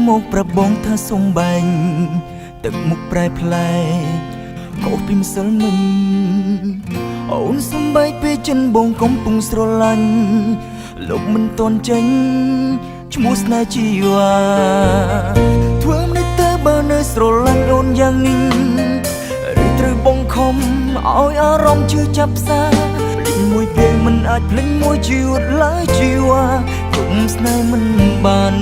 មកប្របងថាសំបែងទឹកមុខប្រែផ្លែកោពីម្សិលមិញអូនសំបែងពេលចិនបងកំពុងស្រឡាញ់លោកមិនតន់ចេញឈ្មោះស្នេហ៍ជីវ៉ាធ្វើមិនទៅបើនៅស្រឡាញ់អូនយ៉ាងនេះឬត្រូវបងខំឲ្យអារម្មណ៍ជឿចាប់សាភ្លេចមួយពេលមិនអាចភ្លេចមួយជីវិតឡើយជីវ៉ាគុំស្នេហ៍មិនបាន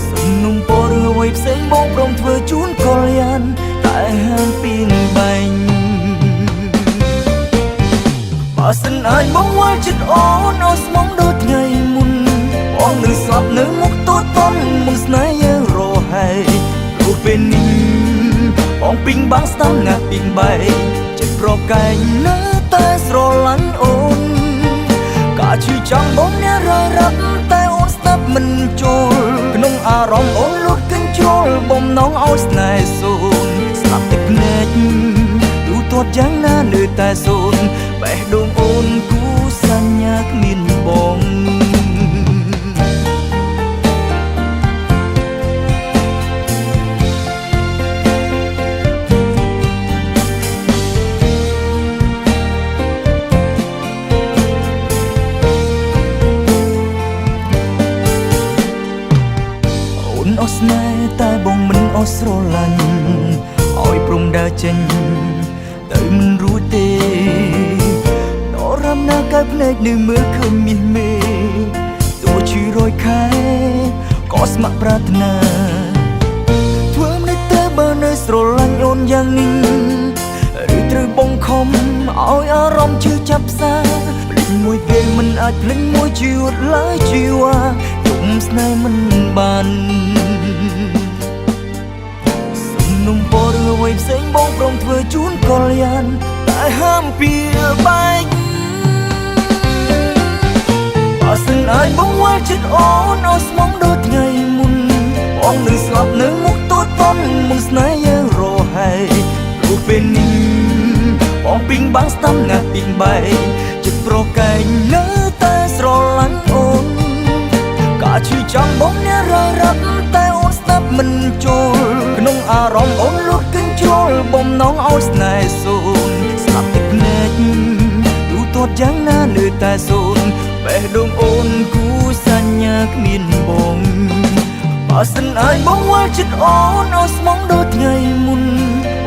សំណុំពរអ្វីផ្សេងបងព្រមធ្វើជូនកលយានតែហាមពីងបែងបើសិនអាចបងវល់ចិត្តអូនអូស្មងដូចថ្ងៃមុនបងនឹងស្លាប់នៅមុខតូចតន់មុនស្នេហ៍យើងរហែព្រោះពេលនេះបងពីងបាំងស្ដាំណាស់ពីងបែងចិត្តប្រកែងនៅតែស្រឡាញ់អូនកាឈឺចាំបងអ្នកររឹកតែអូនស្ដាប់មិនចូលក្នុងអារម្មណ៍អូនលូតកញ្ជ្រោលបំណងឲ្យស្នេហ៍សូនស្ដាប់ទឹកភ្នែកទូទាត់យ៉ាងណានៅតែសូនបេះដូងអូនគូសញ្ញាគ្មានបងអូនស្នេហ៍តែបងមិនអូស្រឡាញ់ឲ្យព្រំដើរចេញទៅមិនរួចទេដរំណាកែភ្នែកនៅមើលឃើញមាសមេទោះឈឺរយខែក៏ស្ម័គ្រប្រាថ្នាធ្វើមិនទៅបើនៅស្រឡាញ់អូនយ៉ាងនេះឬត្រូវបងខំឲ្យអារម្មណ៍ជឿចាប់សាភ្លេចមួយពេលមិនអាចភ្លេចមួយជីវិតឡើយជីវ៉ាទុំស្នេហ៍មិនបានសំណុំពរអ្វីផ្សេងបងព្រមធ្វើជូនកលយានតែហាមពីបែកបើសិនអាចបងវល់ចិត្តអូនអូស្មងដូចថ្ងៃមុនបងនឹងស្លាប់នៅមុខតូចតន់មុនស្នេហ៍យើងរហែព្រោះពេលនេះបងពីងបាំងស្ដាំណាស់ពីងបែកចិត្តប្រកែងនៅតែស្រឡាញ់អូនកាឈឺចាំបងអ្នកររឹកតែអូនស្ដាប់មិនចូលក្នុងអារម្មណ៍អូនលូតកញ្ជ្រោលបំណងឲ្យស្នេហ៍សូនស្ដាប់ទឹកភ្នែកទូទាត់យ៉ាងណានៅតែសូនបេះដូងអូនគូសញ្ញាគ្មានបងបើសិនអាចបងវល់ចិត្តអូនអូស្មងដូចថ្ងៃមុន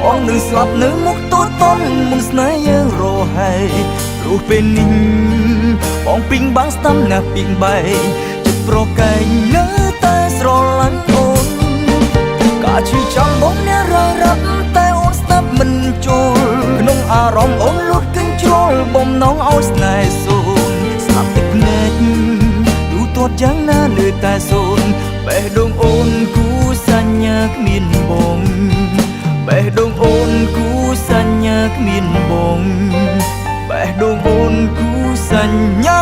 បងនឹងស្លាប់នៅមុខតូចតន់មុនស្នេហ៍យើងរហែព្រោះពេលនេះបងពីងបាំងស្ដាំណាស់ពីងបែកចិត្តប្រកែងនៅតែស្រឡាញ់អូនកាឈឺចាំបងអ្នកររឹកតែអូនស្ដាប់មិនចូលក្នុងអារម្មណ៍អូនលូតកញ្ជ្រោលបំណងឲ្យស្នេហ៍សូនស្ដាប់ទឹកភ្នែកទូទាត់យ៉ាងណានៅតែសូនបេះដូងអូនគូសញ្ញាគ្មានបងបេះដូងអូនគូសញ្ញាគ្មានបងបេះដូងអូនគូសញ្ញា